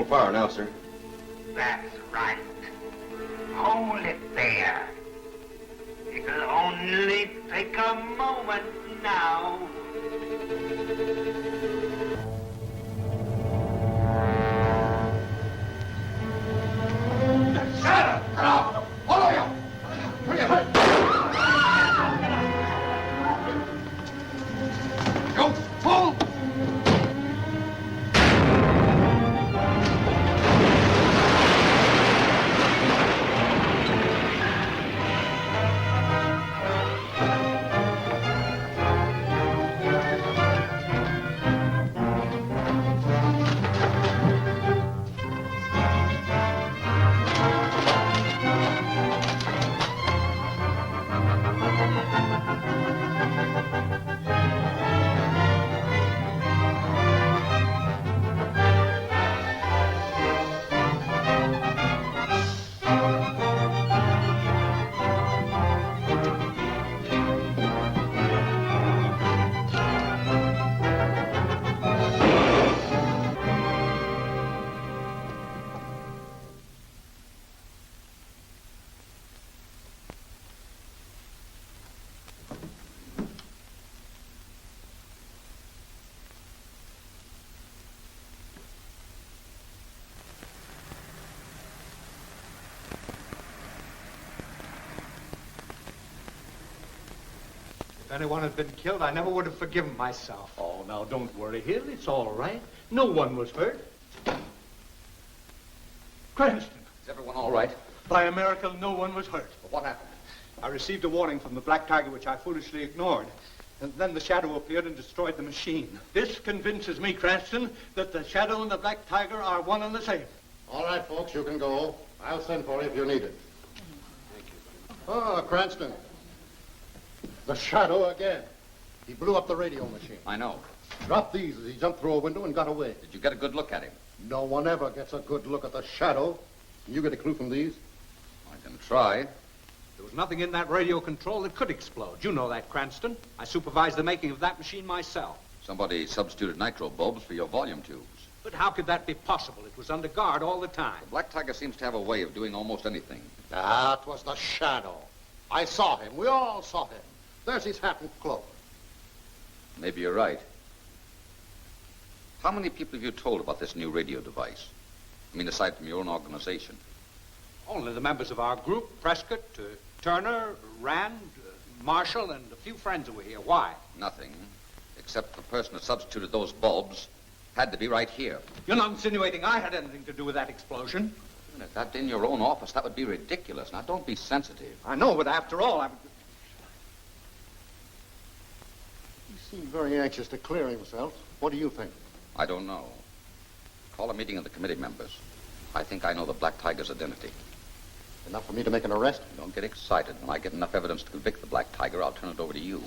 far now, sir. That's right. Hold it there. It'll only take a moment now. Shut up! Follow you! Go, pull! If anyone had been killed, I never would have forgiven myself. Oh, now, don't worry, Hill. It's all right. No one was hurt. Cranston. Is everyone all right? By a miracle, no one was hurt. But what happened? I received a warning from the Black Tiger, which I foolishly ignored. And then the Shadow appeared and destroyed the machine. This convinces me, Cranston, that the Shadow and the Black Tiger are one and the same. All right, folks, you can go. I'll send for you if you need it. Thank you. Ah, Cranston. The Shadow again. He blew up the radio machine. I know. Dropped these as he jumped through a window and got away. Did you get a good look at him? No one ever gets a good look at the Shadow. Can you get a clue from these? I can try. There was nothing in that radio control that could explode. You know that, Cranston. I supervised the making of that machine myself. Somebody substituted nitro bulbs for your volume tubes. But how could that be possible? It was under guard all the time. The Black Tiger seems to have a way of doing almost anything. That was the Shadow. I saw him. We all saw him. There's his hat and cloak. Maybe you're right. How many people have you told about this new radio device? I mean, aside from your own organization. Only the members of our group, Prescott, Turner, Rand, Marshall, and a few friends who were here. Why? Nothing. Except the person who substituted those bulbs had to be right here. You're not insinuating I had anything to do with that explosion? Even if that in your own office, that would be ridiculous. Now, don't be sensitive. I know, but after all, He seemed very anxious to clear himself. What do you think? I don't know. Call a meeting of the committee members. I think I know the Black Tiger's identity. Enough for me to make an arrest? Don't get excited. When I get enough evidence to convict the Black Tiger, I'll turn it over to you.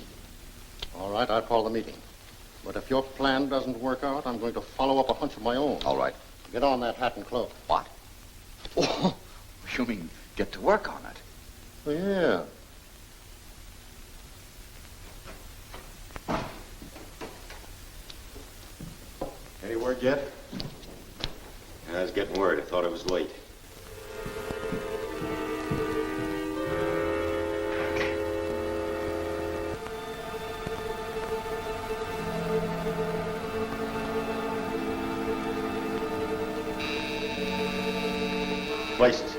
All right, I'll call the meeting. But if your plan doesn't work out, I'm going to follow up a hunch of my own. All right. Get on that hat and cloak. What? Oh, you mean get to work on it? Oh, yeah. Any word yet? I was getting worried. I thought it was late. Places.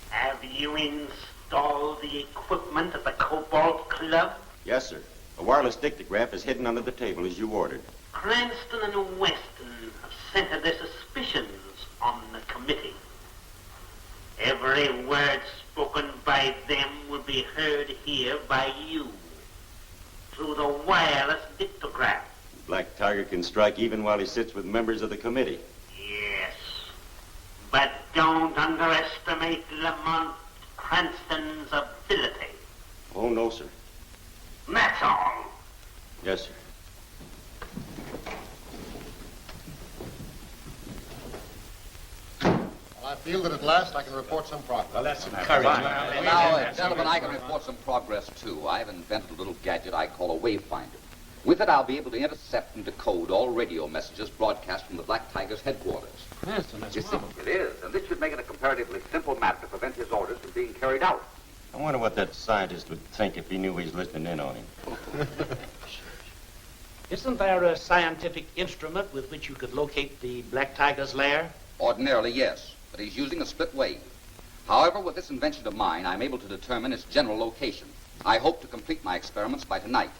Have you installed the equipment at the Cobalt Club? Yes, sir. A wireless dictograph is hidden under the table as you ordered. Cranston and Weston have centered their suspicions on the committee. Every word spoken by them will be heard here by you through the wireless dictograph. Black Tiger can strike even while he sits with members of the committee. Yes, but Don't underestimate Lamont Cranston's ability. Oh, no, sir. That's all. Yes, sir. Well, I feel that at last I can report some progress. Well, that's encouraging. Now, gentlemen, I can report some progress, too. I've invented a little gadget I call a wayfinder. With it, I'll be able to intercept and decode all radio messages broadcast from the Black Tiger's headquarters. Cranston, that's You see, it is, and this should make it a comparatively simple matter to prevent his orders from being carried out. I wonder what that scientist would think if he knew he's listening in on him. Isn't there a scientific instrument with which you could locate the Black Tiger's lair? Ordinarily, yes, but he's using a split wave. However, with this invention of mine, I'm able to determine its general location. I hope to complete my experiments by tonight.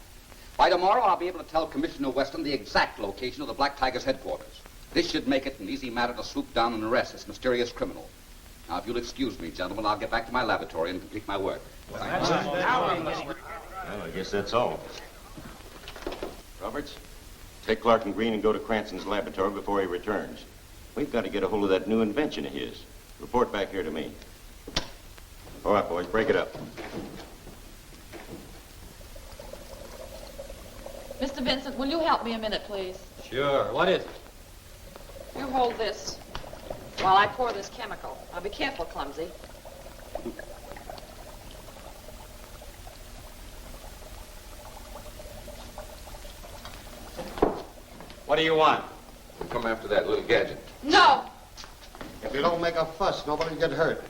By tomorrow, I'll be able to tell Commissioner Weston the exact location of the Black Tiger's headquarters. This should make it an easy matter to swoop down and arrest this mysterious criminal. Now, if you'll excuse me, gentlemen, I'll get back to my laboratory and complete my work. Well, I guess that's all. Roberts, take Clark and Green and go to Cranston's laboratory before he returns. We've got to get a hold of that new invention of his. Report back here to me. All right, boys, break it up. Mr. Vincent, will you help me a minute, please? Sure. What is it? You hold this while I pour this chemical. Now, be careful, clumsy. What do you want? We'll come after that little gadget. No! If you don't make a fuss, nobody will get hurt.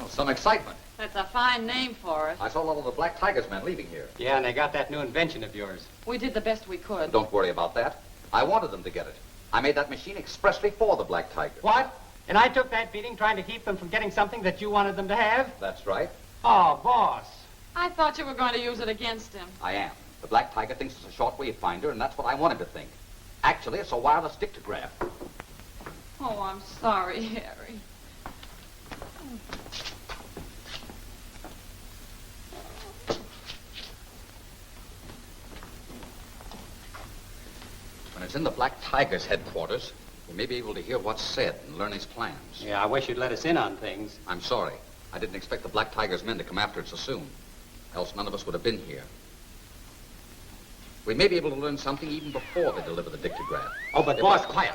Some excitement. That's a fine name for it. I saw a lot of the Black Tiger's men leaving here. Yeah, and they got that new invention of yours. We did the best we could. Don't worry about that. I wanted them to get it. I made that machine expressly for the Black Tiger. What? And I took that beating trying to keep them from getting something that you wanted them to have? That's right. Oh, boss. I thought you were going to use it against him. I am. The Black Tiger thinks it's a shortwave finder, and that's what I want him to think. Actually, it's a wireless dictograph. Oh, I'm sorry, Harry. When it's in the Black Tiger's headquarters, we may be able to hear what's said and learn his plans. Yeah, I wish you'd let us in on things. I'm sorry. I didn't expect the Black Tiger's men to come after it so soon. Else none of us would have been here. We may be able to learn something even before they deliver the dictograph. Oh, but boss, quiet.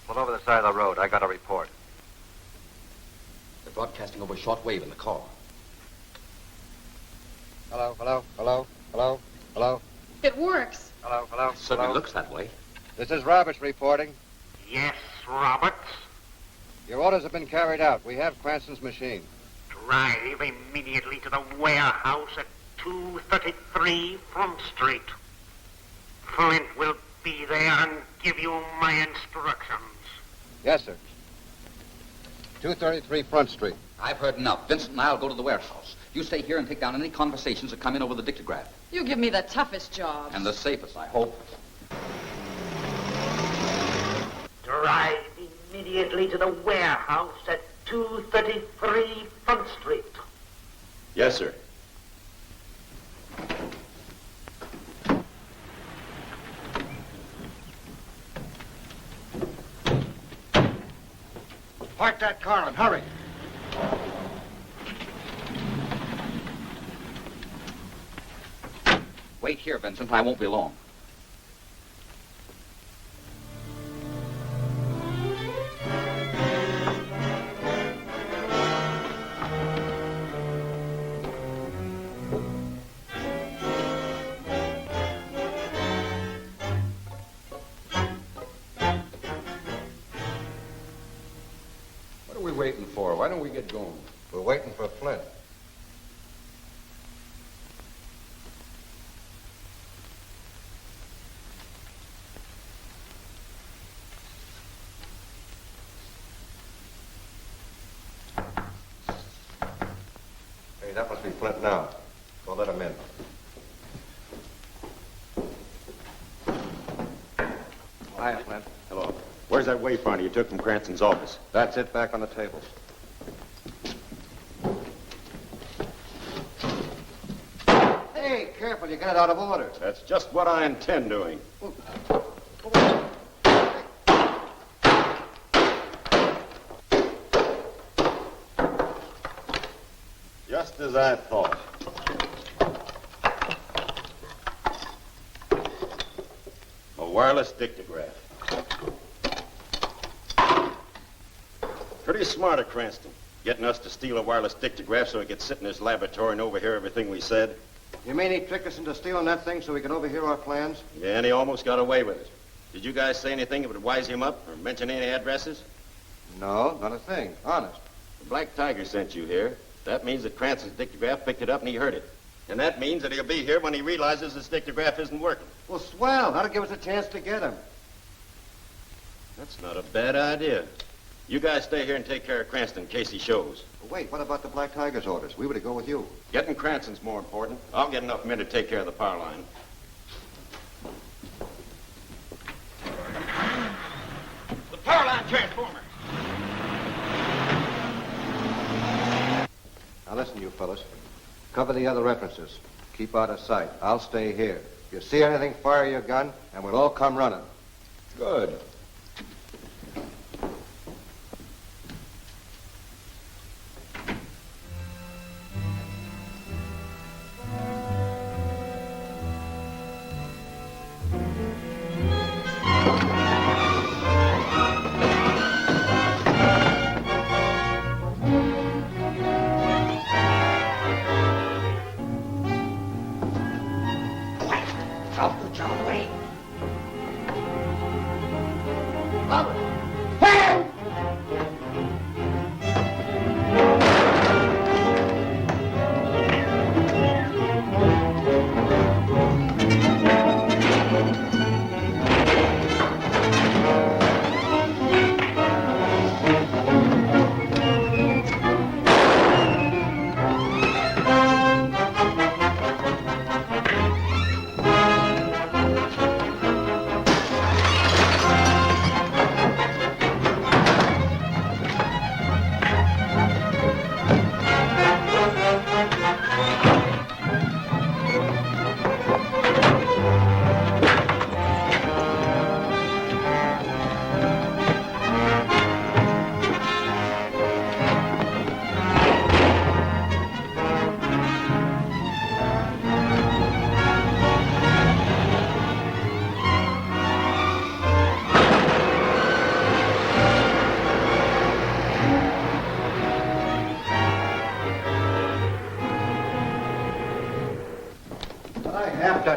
Pull over the side of the road. I got a report. They're broadcasting over shortwave in the car. Hello, hello, hello, hello, hello. It works. Hello, hello, Certainly looks that way. This is Roberts reporting. Yes, Roberts. Your orders have been carried out. We have Cranston's machine. Drive immediately to the warehouse at 233 Front Street. Flint will be there and give you my instructions. Yes, sir. 233 Front Street. I've heard enough. Vincent and I'll go to the warehouse. You stay here and take down any conversations that come in over the dictograph. You give me the toughest job. And the safest, I hope. Drive immediately to the warehouse at 233 Front Street. Yes, sir. Park that car and hurry. Wait here, Vincent. I won't be long. waiting for? Why don't we get going? We're waiting for Flint. Hey, that must be Flint now. Go let him in. Hi, Flint. Hello. Where's that wayfinder you took from Cranston's office? That's it, back on the table. Hey, careful, you got it out of order. That's just what I intend doing. Just as I thought. A wireless dictograph. Pretty smart of Cranston, getting us to steal a wireless dictograph so he could sit in his laboratory and overhear everything we said. You mean he tricked us into stealing that thing so we could overhear our plans? Yeah, and he almost got away with it. Did you guys say anything that would wise him up or mention any addresses? No, not a thing. Honest. The Black Tiger sent you here. That means that Cranston's dictograph picked it up and he heard it. And that means that he'll be here when he realizes his dictograph isn't working. Well, swell. That'll give us a chance to get him. That's not a bad idea. You guys stay here and take care of Cranston in case he shows. But wait, what about the Black Tiger's orders? We were to go with you. Getting Cranston's more important. I'll get enough men to take care of the power line. The power line transformer. Now listen, you fellas. Cover the other entrances. Keep out of sight. I'll stay here. If you see anything, fire your gun, and we'll all come running. Good.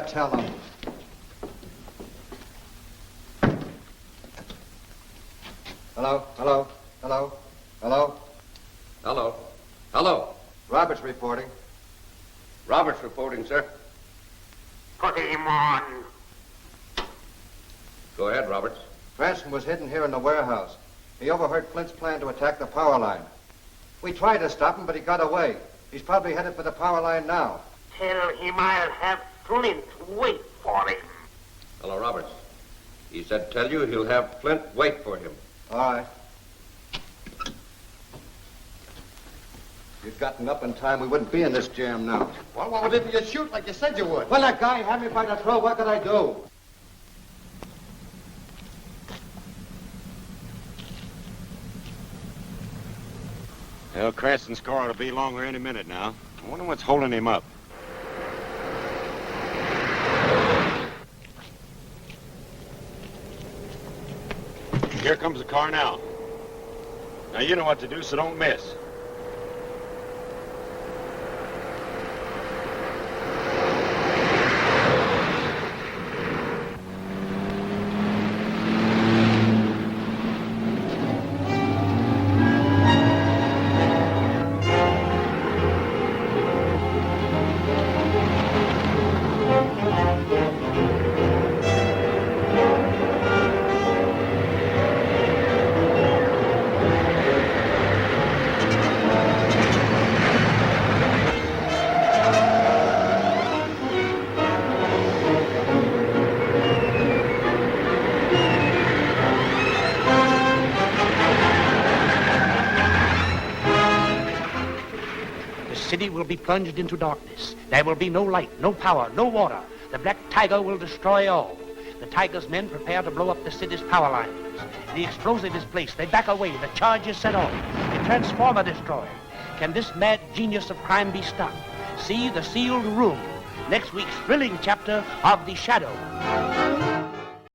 Tell them. Hello? Hello? Hello? Hello? Hello. Hello. Roberts reporting. Roberts reporting, sir. Put him on. Go ahead, Roberts. Cranston was hidden here in the warehouse. He overheard Flint's plan to attack the power line. We tried to stop him, but he got away. He's probably headed for the power line now. Tell him I'll have Flint wait for him. Hello, Roberts. He said tell you he'll have Flint wait for him. All right. If you'd gotten up in time, we wouldn't be in this jam now. Well, why didn't you shoot like you said you would? Well, that guy had me by the throat. What could I do? Well, Cranston's car ought to be longer any minute now. I wonder what's holding him up. Here comes the car now. Now, you know what to do, so don't miss. city will be plunged into darkness. There will be no light, no power, no water. The Black Tiger will destroy all. The Tiger's men prepare to blow up the city's power lines. The explosive is placed. They back away. The charge is set off. The transformer destroyed. Can this mad genius of crime be stopped? See The Sealed Room, next week's thrilling chapter of The Shadow.